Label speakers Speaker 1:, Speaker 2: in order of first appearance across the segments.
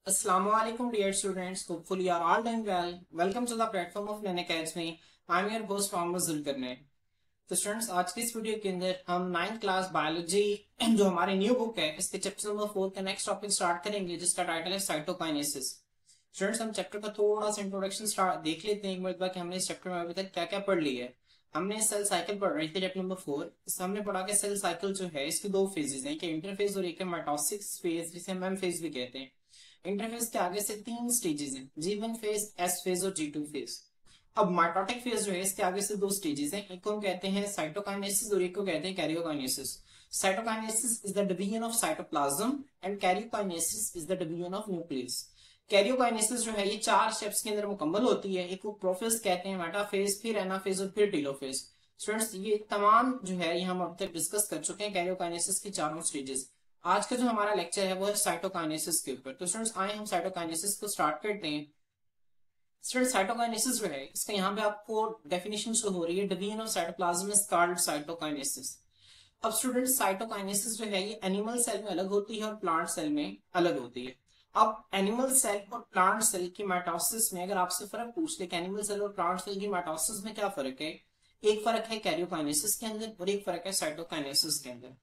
Speaker 1: Assalamualaikum dear students. Hopefully you are all doing well. Welcome to the platform of Learn Academy. I am your host Mohammad Zulkarnain. तो students आज की इस video के अंदर हम 9th class biology जो हमारी न्यू बुक है इसके चैप्टर नंबर 4 का नेक्स्ट टॉपिक स्टार्ट करेंगे जिसका टाइटल है साइटोकाइनेसिस। स्टूडेंट्स हम चैप्टर का थोड़ा सा इंट्रोडक्शन स्टार्ट देख लेते हैं एक बार कि हमने इस चैप्टर में अभी तक क्या क्या पढ़ लिया है। हमने सेल साइकिल पढ़ रही थी चैप्टर नंबर 4। इसमें हमने पढ़ा कि सेल साइकिल जो है इसकी दो फेजेस हैं, एक इंटरफेज और एक है माइटोसिस फेज जिसे हम एम फेज भी कहते हैं। इंटरफेज के आगे से 3 स्टेजेस हैं, G1 फेज, S फेज और G2 फेज। अब माइटोटिक फेज जो है इसके आगे से 2 स्टेजेस हैं, एक को हम कहते हैं साइटोकाइनेसिस और एक को कहते हैं karyokinesis. Cytokinesis is the division of cytoplasm and karyokinesis is the division of nucleus. Karyokinesis जो है ये 4 स्टेप्स के अंदर मुकम्मल होती है, एक को प्रोफेज कहते हैं, मेटाफेज, फिर एनाफेज और फिर टेलोफेज। स्टूडेंट्स ये तमाम जो है ये हम अब तक डिस्कस कर चुके हैं कैरियोकाइनेसिस की चारों स्टेजेस। आज का जो हमारा लेक्चर है वो है साइटोकाइनेसिस के ऊपर। तो स्टूडेंट्स आए हम साइटोकाइनेसिस को स्टार्ट करते हैं। स्टूडेंट्स साइटोकाइनेसिस जो है इसका यहाँ पे आपको डेफिनेशन शो हो रही है, division of cytoplasm is called cytokinesis. अब स्टूडेंट्स साइटोकाइनेसिस जो है ये एनिमल सेल में अलग होती है और प्लांट सेल में अलग होती है। अब एनिमल सेल और प्लांट सेल की माइटोसिस में अगर आपसे फर्क पूछ ले कि एनिमल सेल और प्लांट सेल की माइटोसिस में क्या फर्क है, एक फर्क है कैरियोकाइनेसिस के अंदर और एक फर्क है साइटोकाइनेसिस के अंदर।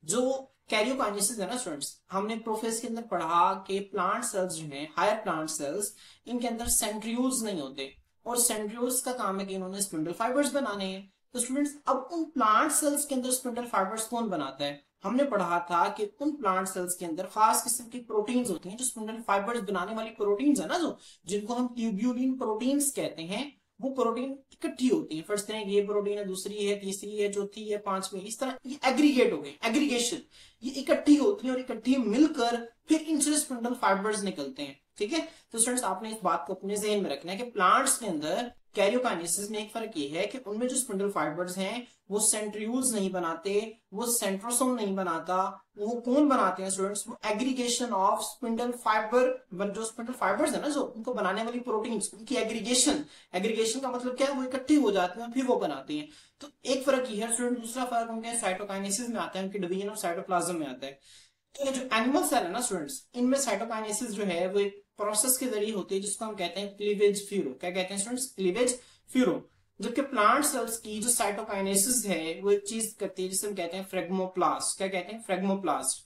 Speaker 1: जो कैरियोकाइनेसिस है ना स्टूडेंट्स, हमने प्रोफेस के अंदर पढ़ा कि प्लांट सेल्स जो हैं, हायर प्लांट सेल्स, इनके अंदर सेंट्रियोल्स नहीं होते और सेंट्रियोल्स का काम है कि इन्होंने स्पिंडल फाइबर्स बनाने हैं। तो स्टूडेंट्स अब उन प्लांट सेल्स के अंदर स्पिंडल फाइबर्स कौन बनाता है? हमने पढ़ा था कि उन प्लांट सेल्स के अंदर खास किस्म की प्रोटीन्स होती हैं जो स्पिंडल फाइबर्स बनाने वाली प्रोटीन्स है ना, जो जिनको हम ट्यूब्यूलिन प्रोटीन्स कहते हैं, वो प्रोटीन इकट्ठी होती है। फर्स्ट तरह ये प्रोटीन है, दूसरी है, तीसरी है, चौथी है, पांचवी, इस तरह ये एग्रीगेट हो गए, एग्रीगेशन, ये इकट्ठी होती है और इकट्ठी मिलकर फिर इनसे स्पिंडल फाइबर्स निकलते हैं। ठीक है, तो स्टूडेंट्स आपने इस बात को अपने जहन में रखना है कि प्लांट्स के अंदर कैरियोकाइनेसिस में एक फर्क ये है कि उनमें जो स्पिंडल फाइबर्स हैं वो सेंट्रियोल्स नहीं बनाते, वो सेंट्रोसोम नहीं बनाता, वो कौन बनाते हैं स्टूडेंट्स? वो एग्रीगेशन ऑफ स्पिंडल फाइबर, जो स्पिंडल फाइबर्स है ना जो उनको बनाने वाली प्रोटीन्स, उनकी एग्रीगेशन। एग्रीगेशन का मतलब क्या है? वो इकट्ठी हो जाती है फिर वो बनाती हैं। तो एक फर्क ये है स्टूडेंट। दूसरा फर्क उनके साइटोकाइनेसिस में आता है, उनकी डिवीजन ऑफ साइटोप्लाज्म में आता है। तो जो एनिमल सेल है ना स्टूडेंट्स, इनमें साइटोकाइनेसिस जो है वो एक प्रोसेस के जरिए होती है जिसको हम कहते हैं क्लीवेज फ्यूरो। क्या कहते हैं स्टूडेंट्स? Cleavage furrow. जबकि प्लांट सेल्स की जो साइटोकाइनेसिस है वो एक चीज करती है जिसे हम कहते हैं फ्रेगमोप्लास्ट। क्या कहते हैं? फ्रेगमोप्लास्ट।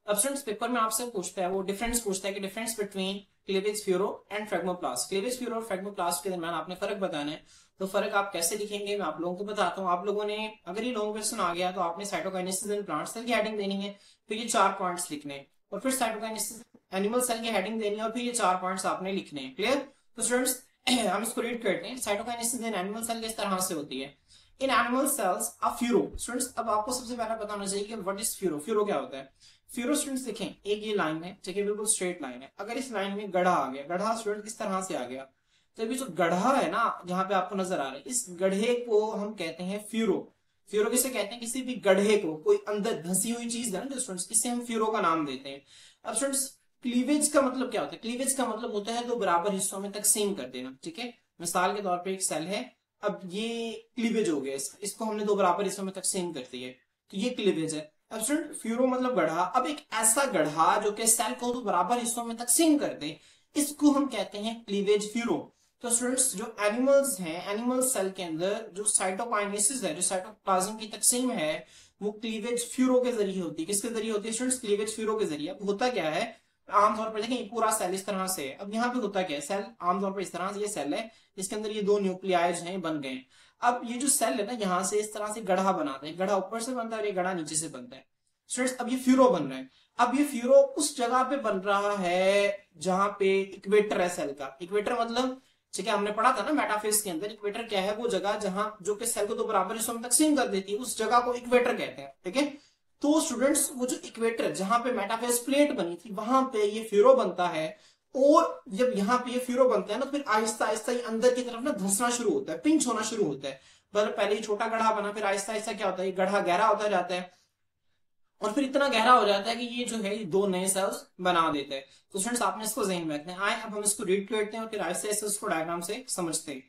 Speaker 1: अब स्टूडेंट्स पेपर में आपसे पूछता है, वो डिफरेंस पूछता है कि difference between cleavage furrow and phragmoplast. Cleavage furrow और फ्रेगमोप्लास्ट के दरमियान आपने फर्क बताना है। तो फर्क आप कैसे लिखेंगे मैं आप लोगों को बताता हूँ। आप लोगों ने अगर ये लॉन्ग क्वेश्चन आ गया तो आपने साइटोकाइनेसिस इन प्लांट सेल की हेडिंग देनी है, फिर ये 4 पॉइंट्स लिखने हैं, और फिर साइटोकाइनेसिस एनिमल सेल की हेडिंग देनी है और फिर ये 4 पॉइंट्स आपने लिखने हैं। क्लियर? तो स्टूडेंट्स हम इसको रीड करते हैं। साइटोकाइनेसिस इन एनिमल सेल किस तरह से होती है? In animal cells a furrow. Students अब आपको सबसे पहले पता होना चाहिए कि व्हाट इज फ्यूरो। फ्यूरो क्या होता है? फ्यूरो स्टूडेंट्स देखें, एक ये लाइन है, ठीक है, बिल्कुल स्ट्रेट लाइन है। अगर इस लाइन में गढ़ा आ गया, गढ़ा स्टूडेंट किस तरह से आ गया? तो अभी जो गढ़ा है ना जहां पे आपको नजर आ रहा है, इस गढ़े को हम कहते हैं फ्यूरो। फ्यूरो किसे कहते हैं? किसी भी गढ़े को, कोई अंदर धंसी हुई चीज है ना स्टूडेंट्स, इससे हम फ्यूरो का नाम देते हैं। अब स्टूडेंट्स क्लीवेज का मतलब क्या होता है? क्लीवेज का मतलब होता है दो बराबर हिस्सों में तकसीम कर देना। ठीक है, मिसाल के तौर पर एक सेल है, अब ये क्लीवेज हो गया, इसको हमने दो बराबर हिस्सों में तकसीम कर दी है, तो ये क्लीवेज है। अब स्टूडेंट फ्यूरो मतलब गढ़ा। अब एक ऐसा गढ़ा जो कि सेल को दो बराबर हिस्सों में तकसीम कर दे, इसको हम कहते हैं क्लीवेज फ्यूरो। तो स्टूडेंट्स जो एनिमल्स हैं, एनिमल सेल के अंदर जो साइटोकाइनेसिस है, जो साइटोप्लाज्म की तकसीम है, वो क्लीवेज फ्यूरो के जरिए होती है। किसके जरिए होती है स्टूडेंट्स? क्लीवेज फ्यूरो के जरिए। अब होता क्या है, आमतौर पर देखें पूरा सेल इस तरह से है। अब यहाँ पे होता क्या है, सेल आमतौर पर इस तरह से, ये सेल है, इसके अंदर ये 2 न्यूक्लियाइज हैं बन गए। अब ये जो सेल है ना यहाँ से इस तरह से गढ़ा बनाते हैं, गढ़ा ऊपर से बनता है और ये गढ़ा नीचे से बनता है। स्टूडेंट्स अब ये फ्यूरो बन रहा है। अब ये फ्यूरो उस जगह पे बन रहा है जहां पे इक्वेटर है सेल का। इक्वेटर मतलब, ठीक है, हमने पढ़ा था ना मेटाफेज के अंदर, इक्वेटर क्या है? वो जगह जहां जो कि सेल को दो बराबर हिस्सों में तकसीम कर देती है, उस जगह को इक्वेटर कहते हैं। ठीक है, तो स्टूडेंट्स वो जो इक्वेटर जहां पे मेटाफेज प्लेट बनी थी वहां पे ये फ्यूरो बनता है, और जब यहाँ पे ये फ्यूरो बनता है ना तो फिर आहिस्ता आहिस्ता ये अंदर की तरफ ना धंसना शुरू होता है, पिंच होना शुरू होता है। मतलब पहले ही छोटा गढ़ा बना, फिर आहिस्ता आहिस्ता क्या होता है, ये गढ़ा गहरा होता जाता है और फिर इतना गहरा हो जाता है कि ये जो है ये 2 नए सेल्स बना देते हैं। तो स्टूडेंट्स आपने इसको ज़हन में रखना है। आए अब हम इसको रीड करते हैं और फिर आहिस्ता आहिस्ता इसको डायग्राम से समझते हैं।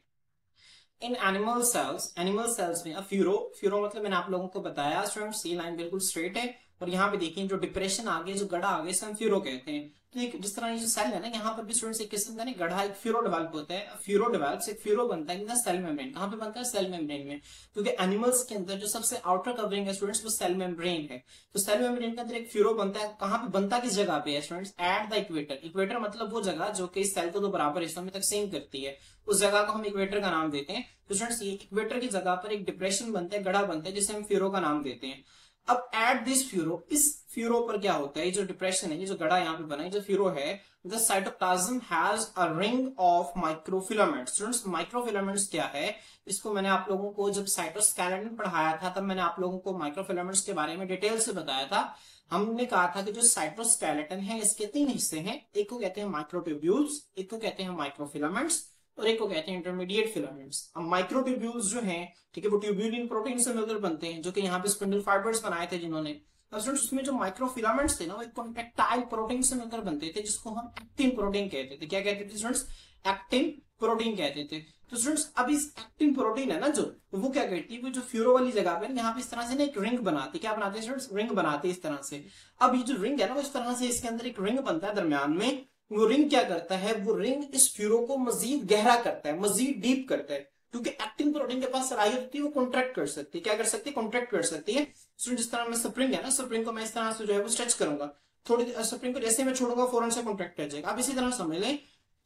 Speaker 1: इन एनिमल सेल्स में फ्यूरो, फ्यूरो मतलब मैंने आप लोगों को बताया स्टूडेंट्स, ये लाइन बिल्कुल स्ट्रेट है और यहाँ पे देखिए जो डिप्रेशन आ गया, जो गड़ा आ गया, इसे हम फ्यूरो कहते हैं। तो एक जिस तरह ये जो सेल है ना, यहाँ पर भी स्टूडेंट्स एक किस्म का ना गढ़ा, एक फ्यूरो डेवलप होता है, फ्यूरो डेवलप्स, एक फ्यूरो बनता है सेल मेम्ब्रेन। कहाँ पे बनता है? सेल मेम्ब्रेन में, क्योंकि एनिमल्स के अंदर जो सबसे आउटर कवरिंग है स्टूडेंट्स, वो सेल मेम्ब्रेन है। तो सेल मेम्ब्रेन के अंदर एक फ्यूरो बनता है। कहाँ पे बनता, किस जगह पे है students? At the equator. Equator मतलब वो जगह जो कि सेल को दो बराबर हिस्सों में तकसीम करती है, उस जगह को हम इक्वेटर का नाम देते हैं। तो स्टूडेंट्स ये इक्वेटर की जगह पर एक डिप्रेशन बनता है, गड़ा बनता है, जिसे हम फ्यूरो का नाम देते हैं। अब एट दिस फ्यूरो, इस फ्यूरो पर क्या होता है? ये जो डिप्रेशन है, ये जो गड़ा यहाँ पे बना है, जो फ्यूरो है, the cytoplasm has a ring of microfilaments. Students microfilaments क्या है? इसको मैंने आप लोगों को जब साइटोस्केलेटन पढ़ाया था, तब मैंने आप लोगों को माइक्रोफिलामेंट्स के बारे में डिटेल से बताया था। हमने कहा था कि जो साइटोस्केलेटन है, इसके 3 हिस्से हैं। एक को कहते हैं माइक्रोट्यूब्यूल्स, एक को कहते हैं माइक्रोफिलामेंट्स, और एक को कहते हैं इंटरमीडिएट फिलामेंट्स। अब माइक्रोट्यूब्यूल्स जो हैं, ठीक है, वो ट्यूब्यूलिन प्रोटीन से मिलकर बनते हैं, जो कि यहाँ पे स्पिंडल फाइबर्स बनाए थे जिन्होंने। अब स्टूडेंट्स उसमें जो माइक्रोफिलामेंट्स थे ना, वो एक कॉन्ट्रेक्टाइल प्रोटीन से मिलकर बनते थे, जिसको हम एक्टिन प्रोटीन कहते थे। क्या कहते थे स्टूडेंट्स? एक्टिन प्रोटीन कहते थे। तो स्टूडेंट्स अब इस एक्टिन प्रोटीन है ना, जो वो क्या करती है, वो जो फ्यूरो वाली जगह पे यहाँ पे इस तरह से ना एक रिंग बनाती है। क्या बनाते हैं स्टूडेंट्स? रिंग बनाते हैं इस तरह से। अब ये जो रिंग है ना, वो इस तरह से इसके अंदर एक रिंग बनता है दरमियान में। वो रिंग क्या करता है? वो रिंग इस फ्यूरो को मजीद गहरा करता है, मजीद डीप करता है, क्योंकि एक्टिन प्रोटीन के पास सलाहियत होती है, वो कॉन्ट्रैक्ट कर सकती है। क्या कर सकती है? कॉन्ट्रैक्ट कर सकती है। जिस तरह में स्प्रिंग है ना, स्प्रिंग को मैं इस तरह से जो है वो स्ट्रेच करूंगा, थोड़ी स्प्रिंग को जैसे मैं छोड़ूंगा फौरन से कॉन्ट्रैक्ट कर जाएगा। अब इसी तरह समझ लें,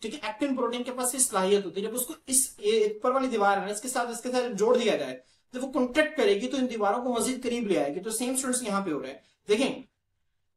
Speaker 1: ठीक है, एक्टिन प्रोटीन के पास इस सलाहियत होती है, जब उसको इस ऊपर वाली दीवार है ना, इसके साथ जोड़ दिया जाए, जब वो कॉन्ट्रैक्ट करेगी तो इन दीवारों को मजीद करीब ले आएगी। तो सेम स्टूडेंट्स यहाँ पे हो रहा है। देखें,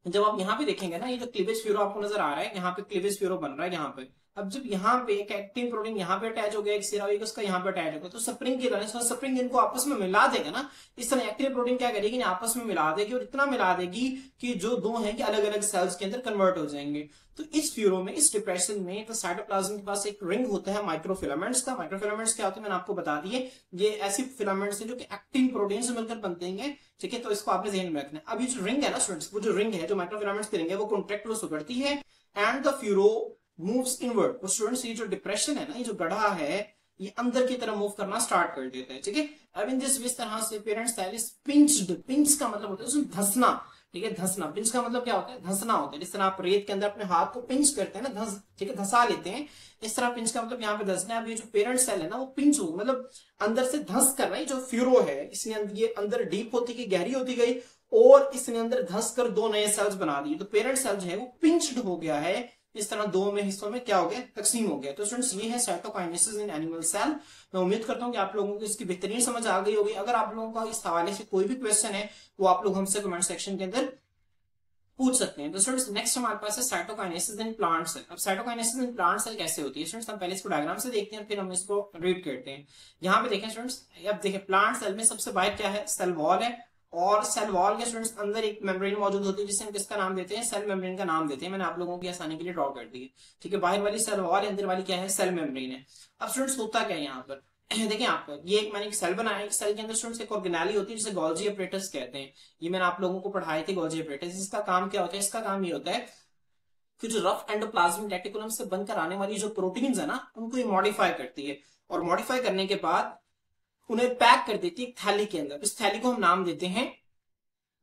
Speaker 1: जब आप यहाँ पे देखेंगे ना, ये जो क्लीवेज फ्यूरो आपको नजर आ रहा है, यहाँ पे क्लीवेज फ्यूरो बन रहा है यहाँ पे। अब जब यहाँ पे एक एक्टिन प्रोटीन यहाँ पे अटैच हो गया, एक सिरा एक उसका यहाँ पे अटैच होगा, तो स्प्रिंग की तरह स्प्रिंग इनको आपस में मिला देगा ना। इस तरह एक्टिन प्रोटीन क्या करेगी? आपस में मिला देगी, और इतना मिला देगी कि जो दो हैं कि अलग अलग सेल्स के अंदर कन्वर्ट हो जाएंगे। तो इस फ्यूरो में, इस डिप्रेशन में, तो साइटोप्लाज्म के पास एक रिंग होता है माइक्रोफिलामेंट्स का। माइक्रोफिलामेंट्स क्या होते हैं मैंने आपको बता दिए, ये ऐसी फिलामेंट्स हैं जो कि एक्टिन प्रोटीन से मिलकर बनते हैं, ठीक है। तो इसको आपने ध्यान में रखना है। अब ये जो रिंग है ना स्टूडेंट्स, वो जो रिंग है, जो माइक्रोफिलामेंट्स की रिंग है, वो कॉन्ट्रैक्ट करती है and the furrow moves inward. तो स्टूडेंट्स ये जो डिप्रेशन है ना, ये जो गढ़ा है, ये अंदर की तरफ मूव करना स्टार्ट कर देता है, ठीक है। अब इन दिस तरह से parents cell is pinched. Pinch का मतलब होता है उसमें धंसना, ठीक है, धंसना। पिंच का मतलब क्या होता है? धंसना होता है। जिस तरह आप रेत के अंदर अपने हाथ को पिंच करते हैं ना, धंस, ठीक है, धंसा लेते हैं, इस तरह पिंच का मतलब यहाँ पे धंसना है। अब ये जो पेरेंट सेल है ना, वो पिंच हो, मतलब अंदर से धंस कर रहा है। जो फ्यूरो है, इसने ये अंदर डीप होती गई, गहरी होती गई, और इसने अंदर धंस कर 2 नए सेल्स बना दिए। तो पेरेंट सेल जो है वो पिंच्ड हो गया है, इस तरह 2 में हिस्सों में क्या हो गया? तकसीम हो गया। तो स्टूडेंट्स ये है साइटोकाइनेसिस इन एनिमल सेल। मैं उम्मीद करता हूं कि आप लोगों को इसकी बेहतरीन समझ आ गई होगी। अगर आप लोगों का इस हवाले से कोई भी क्वेश्चन है, वो आप लोग हमसे कमेंट सेक्शन के अंदर पूछ सकते हैं। तो स्टूडेंट्स नेक्स्ट हमारे पास है साइटोकाइनेसिस इन प्लांट सेल। अब साइटोकाइनेसिस इन प्लांट सेल कैसे होती है स्टूडेंट्स, हम पहले इसको डायग्राम से देखते हैं, फिर हम इसको रीड करते हैं। यहाँ पे देखें स्टूडेंट्स, अब देखें प्लांट सेल में सबसे बाहर क्या है? सेल वॉल है, और सेल वॉल के स्टूडेंट्स अंदर एक मेम्ब्रेन मौजूद होती है, जिसे हम किसका नाम देते हैं? सेल मेम्ब्रेन का नाम देते हैं। मैंने आप लोगों की आसानी के लिए ड्रॉ कर दी है, ठीक है। बाहर वाली सेल वॉल है, अंदर वाली क्या है? सेल मेम्ब्रेन है। अब स्टूडेंट्स होता क्या है यहाँ पर? देखिए आप, ये मैंने एक सेल बनाया, एक सेल के अंदर स्टूडेंट्स एक ऑर्गेनेली होती है, जिसे गोल्जी अपरेटस कहते हैं। ये मैंने आप लोगों को पढ़ाई थी, गोल्जी अपरेटस। इसका काम क्या होता है? इसका काम ये होता है कि जो रफ एंडोप्लाज्मिक रेटिकुलम से बनकर आने वाली जो प्रोटीन्स है ना, उनको ये मॉडिफाई करती है, और मॉडिफाई करने के बाद उन्हें पैक कर देती है थैली के अंदर। इस थैली को हम नाम देते हैं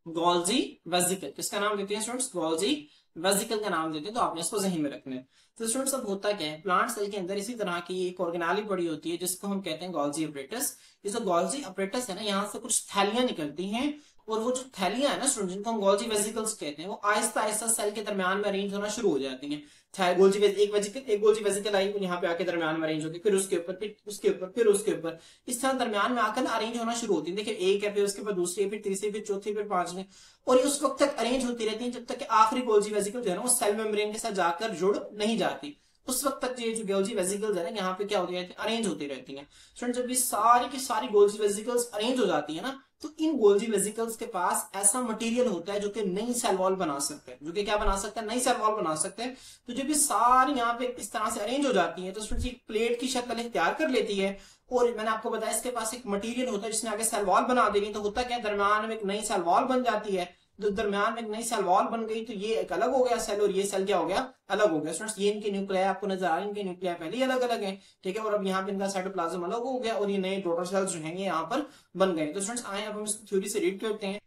Speaker 1: गोल्जी वेसिकल। किसका नाम देते हैं स्टूडेंट्स? गोल्जी वेसिकल का नाम देते हैं। तो आपने इसको ज़हन में रखना है। तो स्टूडेंट्स अब होता क्या है, प्लांट सेल के अंदर इसी तरह की एक ऑर्गेनेली पड़ी होती है, जिसको हम कहते हैं गोल्जी अपरेटस। ये जो गोल्जी अपरेटस है ना, यहाँ से कुछ थैलियां निकलती हैं, और वो जो थैलियां है ना स्टूडेंट, जिनको हम गोल्जी वेसिकल्स कहते हैं, वो आहिस्ता आहिस्ता सेल के दरमियान में अरेंज होना शुरू हो जाती हैं। एक गोल्जी वेसिकल आई, यहाँ पे आके दरमियान में अरेंज होती है, फिर उसके ऊपर, फिर उसके ऊपर, फिर उसके ऊपर, इस तरह दरमियान में आकर अरेंज होना शुरू होती है। देखिए एक है, फिर उसके बाद दूसरी, फिर तीसरी, फिर चौथी, फिर पांचवी, और ये उस वक्त तक अरेंज होती रहती है जब तक कि आखिरी गोल्जी वेसिकल जो है ना, वो सेल मेम्ब्रेन के साथ जाकर जुड़ नहीं जाती। उस वक्त तक ये जो गोल्जी वेसिकल्स है ना, यहाँ पे क्या होती रहती है? अरेंज होती रहती हैं। स्टूडेंट जब ये सारी की सारी गोल्जी वेसिकल्स अरेंज हो जाती है ना, तो इन गोल्जी वेसिकल्स के पास ऐसा मटेरियल होता है जो कि नई सेल वॉल बना सकता है, जो कि क्या बना सकता है? नई सेल वॉल बना सकते हैं। तो जब ये सारी यहाँ पे इस तरह से अरेंज हो जाती है, तो स्टूडेंट एक प्लेट की शक्ल इख्तियार कर लेती है, और मैंने आपको बताया इसके पास एक मटेरियल होता है जिसने आगे सेल वॉल बना देनी। तो होता क्या है, दरमियान में एक नई सेल वॉल बन जाती है। तो दरमियान में एक नई सेल वॉल बन गई, तो ये एक अलग हो गया सेल, और ये सेल क्या हो गया? अलग हो गया। स्टूडेंट्स ये इनके न्यूक्लियाई आपको नजर आ रहे हैं, इनके न्यूक्लियाई पहले ही अलग अलग है, ठीक है, और अब यहाँ पे इनका साइटोप्लाज्म अलग हो गया, और ये नए डॉटर सेल्स जो हैं ये यहाँ पर बन गए। तो स्टूडेंट्स आए अब हम इस थ्योरी से रीड करते हैं।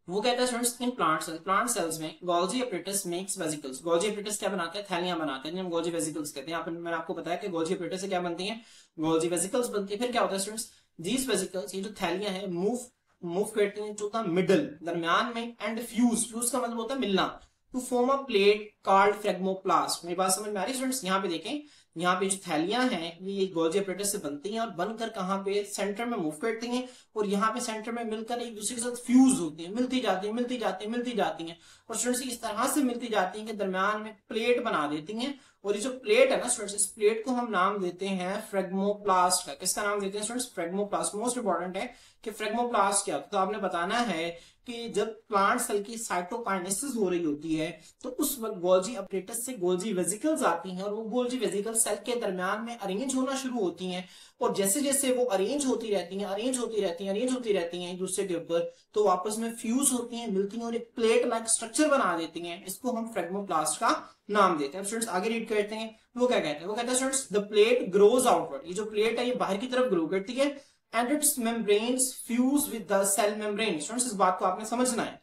Speaker 1: वो कहता है स्टूडेंट्स इन प्लांट सेल्स में Golgi apparatus makes vesicles. Golgi apparatus क्या बनाते हैं? थैलियां बनाते हैं, जिन्हें हम गोल्जी वेसिकल्स कहते हैं। यहाँ पर मैंने आपको बताया कि गोल्जी अपरेटस से क्या बनती है? गोल्जी वेसिकल्स बनती है। फिर क्या होता है स्टूडेंट्स? दीज वेसिकल्स, ये जो थैलियां हैं, मूव करती हैं टू द मिडल, दरमियान में, एंड फ्यूज का मतलब होता है मिलना, to form a plate called phragmoplast. मेरी बात समझ में आ रही है स्टूडेंट्स? यहाँ पे देखें, यहाँ पे जो थैलियां हैं ये गोल्जी अपरेटस से बनती हैं और बनकर कहाँ पे? सेंटर में मूव करती हैं और यहाँ पे सेंटर में मिलकर एक दूसरे के साथ फ्यूज होती है, मिलती जाती है, मिलती जाती है, मिलती जाती हैं। और स्टूडेंट्स इस तरह से मिलती जाती हैं कि दरम्यान में प्लेट बना देती हैं। और ये जो प्लेट है ना स्टूडेंट्स, इस प्लेट को हम नाम देते हैं फ्रेगमोप्लास्ट का। किसका नाम देते हैं स्टूडेंट्स? फ्रेगमोप्लास्ट। मोस्ट इंपॉर्टेंट है कि फ्रेगमोप्लास्ट क्या, तो आपने बताना है कि जब प्लांट सेल की साइटोकाइनेसिस हो रही होती है तो उस वक्त गोल्जी अपरेटस से गोल्जी वेसिकल्स आती हैं और वो गोल्जी वेसिकल्स सेल के दरमियान में अरेंज होना शुरू होती हैं। और जैसे जैसे वो अरेंज होती रहती हैं, अरेंज होती रहती हैं, अरेंज होती रहती हैं एक दूसरे के ऊपर, तो आपस में फ्यूज होती हैं, मिलती हैं और एक प्लेट लाइक स्ट्रक्चर बना देती हैं। इसको हम फ्रेगमोप्लास्ट का नाम देते हैं। स्टूडेंट्स आगे रीड करते हैं, वो क्या कहते हैं? वो कहते हैं students the plate grows outward. ये जो प्लेट है ये बाहर की तरफ ग्रो करती है and its membranes fuse with the cell membrane। Students इस बात को आपने समझना है।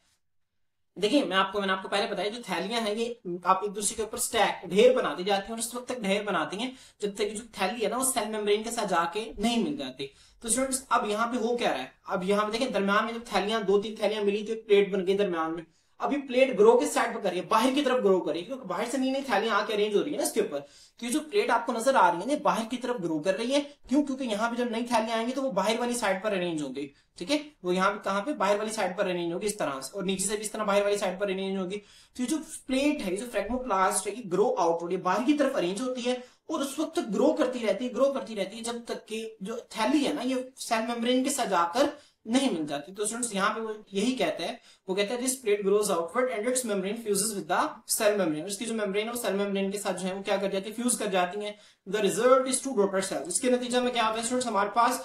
Speaker 1: देखिए मैंने आपको पहले बताया, जो थैलियां हैं ये आप एक दूसरे के ऊपर स्टैक ढेर बनाती जाती हैं और इस वक्त तक ढेर बनाती हैं जब तक जो थैली है ना वो सेल मेम्ब्रेन के साथ जाके नहीं मिल जाती। तो स्टूडेंट्स अब यहाँ पे हो क्या रहा है? अब यहाँ पे देखें दरम्यान में जब थैलियां, 2-3 थैलियां मिली तो एक प्लेट बन गई दरम्यान में। अभी प्लेट ग्रो के साइड पर करिए, बाहर की तरफ ग्रो करिए, क्योंकि बाहर से नई नई थैलियां आके अरेंज हो रही है ना इसके ऊपर। तो ये जो प्लेट आपको नजर आ रही है ना बाहर की तरफ ग्रो कर रही है। क्यों? क्योंकि यहाँ पे जब नई थैलियां आएंगी तो वो बाहर वाली साइड पर अरेंज होंगी। ठीक है, वो यहाँ पे कहाँ पे? बाहर वाली साइड पर अरेंज होगी इस तरह से, और नीचे से भी इस तरह बाहर वाली साइड पर अरेंज होगी। तो ये जो प्लेट है, ये जो फ्रेगमोप्लास्ट है, ये ग्रो आउटवर्ड, बाहर की तरफ अरेंज होती है और उस वक्त तक ग्रो करती रहती है, ग्रो करती रहती है जब तक कि जो थैली है ना ये सेल मेम्ब्रेन के साथ जाकर नहीं मिल जाती। तो स्टूडेंट्स यहाँ पे वो यही कहते हैं, वो कहते हैं this plate grows outward and its membrane fuses with the cell membrane. इसकी जो मेम्ब्रेन है वो सेल मेम्ब्रेन के साथ जो है वो क्या कर जाती है? फ्यूज कर जाती है। The result is 2 daughter cells. इसके नतीजे में क्या होता है स्टूडेंट्स? हमारे पास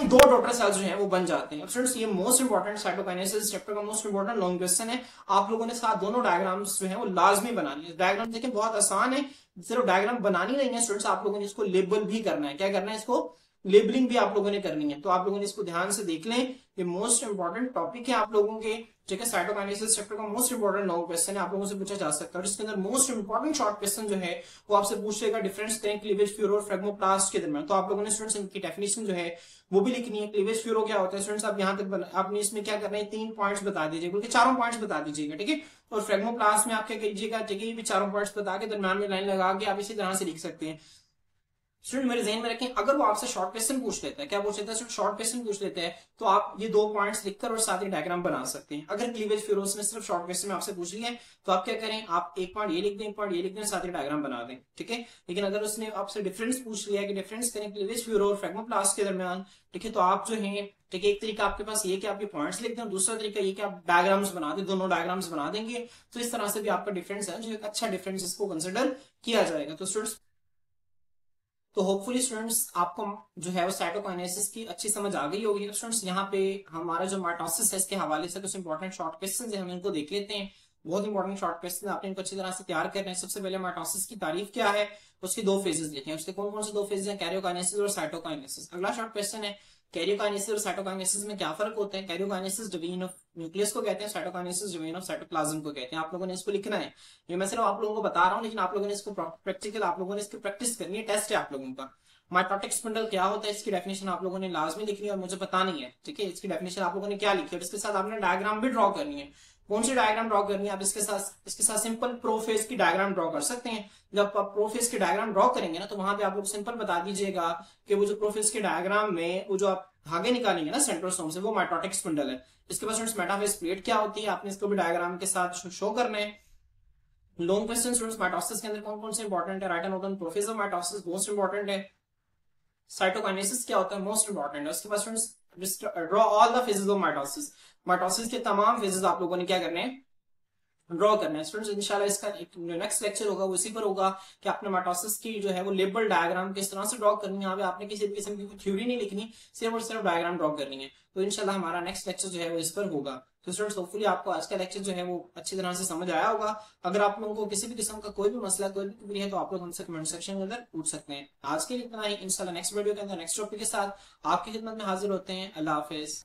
Speaker 1: 2 डॉटर सेल्स जो है वो बन जाते हैं। स्टूडेंट्स ये मोस्ट इंपॉर्टेंट साइटोकाइनेसिस चैप्टर का मोस्ट इंपॉर्टेंट लॉन्ग क्वेश्चन है। आप लोगों ने साथ दोनों डायग्राम्स जो है वो लाजमी बनानी है। डायग्राम देखें बहुत आसान है, सिर्फ डायग्राम बनानी नहीं है स्टूडेंट्स, आप लोगों ने इसको लेबल भी करना है। क्या करना है? इसको लेबलिंग भी आप लोगों ने करनी है। तो आप लोगों ने इसको ध्यान से देख लें, ये मोस्ट इंपॉर्टेंट टॉपिक है आप लोगों के। ठीक है, साइटोकाइनेसिस चैप्टर का मोस्ट इंपॉर्टेंट लॉन्ग क्वेश्चन है, आप लोगों से पूछा जा सकता है। इसके अंदर मोस्ट इंपॉर्टेंट शॉर्ट क्वेश्चन जो है वो आपसे पूछ लेगा डिफरेंस करें क्लीवेज फ्यूरो और फ्रेगमोप्लास्ट के दरमियान। तो आप लोगों ने स्टूडेंट्स इनकी डेफिनेशन जो है वो भी लिखनी है। क्लीवेज फ्यूरो क्या होता है स्टूडेंट्स? आप यहाँ तक आपने इसमें क्या करना है? 3 पॉइंट्स बता दीजिए, बल्कि 4 पॉइंट्स बता दीजिएगा। ठीक है, और फ्रेगमोप्लास्ट में आप क्या कीजिएगा? ठीक है, ये भी 4 पॉइंट्स बता के दरमियान में लाइन लगा के आप इसी तरह से लिख सकते हैं। स्टूडेंट मेरे ज़हन में रखें, अगर वो आपसे शॉर्ट क्वेश्चन पूछ लेता है, क्या पूछ लेता है? शॉर्ट क्वेश्चन पूछ लेते हैं तो आप ये 2 पॉइंट्स लिखकर और साथ ही डायग्राम बना सकते हैं। अगर क्लीवेज फ्यूरोस ने सिर्फ शॉर्ट क्वेश्चन में आपसे पूछ लिया है तो आप क्या करें? आप 1 पॉइंट ये लिख दें, 1 पॉइंट ये लिख दें, साथ ही डायग्राम बना दें। ठीक है, लेकिन अगर उसने आपसे डिफरेंस पूछ लिया है कि डिफरेंस करें क्लीवेज फ्यूरो और फ्रेगमोप्लास्ट के दरमियान, ठीक है, तो आप जो है, ठीक है, एक तरीका आपके पास ये कि आप ये पॉइंट्स लिख दें और दूसरा तरीका ये कि आप डायग्राम्स बना दें, दोनों डायग्राम्स बना देंगे। तो इस तरह से भी आपका डिफरेंस है जो एक अच्छा डिफरेंस इसको कंसिडर किया जाएगा। तो स्टूडेंट्स, तो होपफुली स्टूडेंट्स आपको जो है वो साइटोकाइनेसिस की अच्छी समझ आ गई होगी। तो स्टूडेंट्स यहाँ पे हमारा जो माइटोसिस है इसके हवाले से कुछ इंपॉर्टेंट शॉर्ट क्वेश्चन है, हम इनको देख लेते हैं। बहुत इंपॉर्टेंट शॉर्ट क्वेश्चन आपने इनको अच्छी तरह से तैयार करना है। सबसे पहले माइटोसिस की तारीफ क्या है, उसके 2 फेजेस देखे हैं। उसके कौन कौन से 2 फेजेस हैं? कैरियोकाइनेसिस और साइटोकाइनेसिस। अगला शॉर्ट क्वेश्चन है कैरियोकाइनेसिस और साइटोकाइनेसिस में क्या फर्क होता है? कैरियोकाइनेसिस डिवीजन ऑफ न्यूक्लियस को कहते हैं, साइटोकाइनेसिस डिवीजन ऑफ साइटोप्लाज्म को कहते हैं। आप लोगों ने इसको लिखना है। ये मैं सिर्फ आप लोगों को बता रहा हूँ, लेकिन आप लोगों ने इसको प्रैक्टिकल, आप लोगों ने इसकी प्रैक्टिस करनी है, टेस्ट है आप लोगों का। माइटोटिक स्पिंडल क्या होता है इसकी डेफिनेशन आप लोगों ने लाजमी लिखनी है और मुझे बतानी है। ठीक है, इसकी डेफिनेशन आप लोगों ने क्या लिखी है और इसके साथ आपने डायग्राम भी ड्रॉ करनी है। कौन सी डायग्राम ड्रॉ करनी है? आप इसके साथ सिंपल प्रोफेज की डायग्राम ड्रॉ कर सकते हैं। जब आप प्रोफेज की डायग्राम ड्रॉ करेंगे ना तो वहां पे आप लोग सिंपल बता दीजिएगा कि वो जो प्रोफेज के डायग्राम में वो जो आप धागे निकालेंगे ना सेंट्रोसोम से, वो माइटोटिक स्पिंडल है। इसके बाद मेटाफेज प्लेट क्या होती है आपने इसको भी डायग्राम के साथ शो करना है। लॉन्ग क्वेश्चन स्टूडेंट्स, माइटोसिस के अंदर कौन कौन से इंपॉर्टेंट है? Right and note prophase of mitosis most important है। साइटोकाइनेसिस क्या होता है? मोस्ट इंपॉर्टेंट है। उसके बाद students draw all the phases of mitosis. Mitosis के तमाम फेजेस आप लोगों ने क्या करने हैं? ड्रॉ करना है। स्टूडेंट्स इंशाल्लाह इसका एक नेक्स्ट लेक्चर होगा वो इसी पर होगा कि आपने माइटोसिस की जो है वो लेबल डायग्राम किस तरह से ड्रॉ करनी है। यहाँ पे आपने किसी भी किस्म की थ्योरी नहीं लिखनी, सिर्फ और सिर्फ डायग्राम ड्रॉ करनी है। तो इंशाल्लाह हमारा नेक्स्ट लेक्चर जो है वो इस पर होगा। तो स्टूडेंट्स होपफुली आपको आज का लेक्चर जो है वो अच्छी तरह से समझ आया होगा। अगर आप लोगों को किसी भी किस्म का कोई भी मसला, कोई भी क्वेरी है तो आप लोग हमसे कमेंट सेक्शन के अंदर पूछ सकते हैं। आज के लिए इतना ही, इंशाल्लाह नेक्स्ट वीडियो के अंदर नेक्स्ट टॉपिक के साथ आपकी खिदमत में हाजिर होते हैं। अल्लाह हाफिज।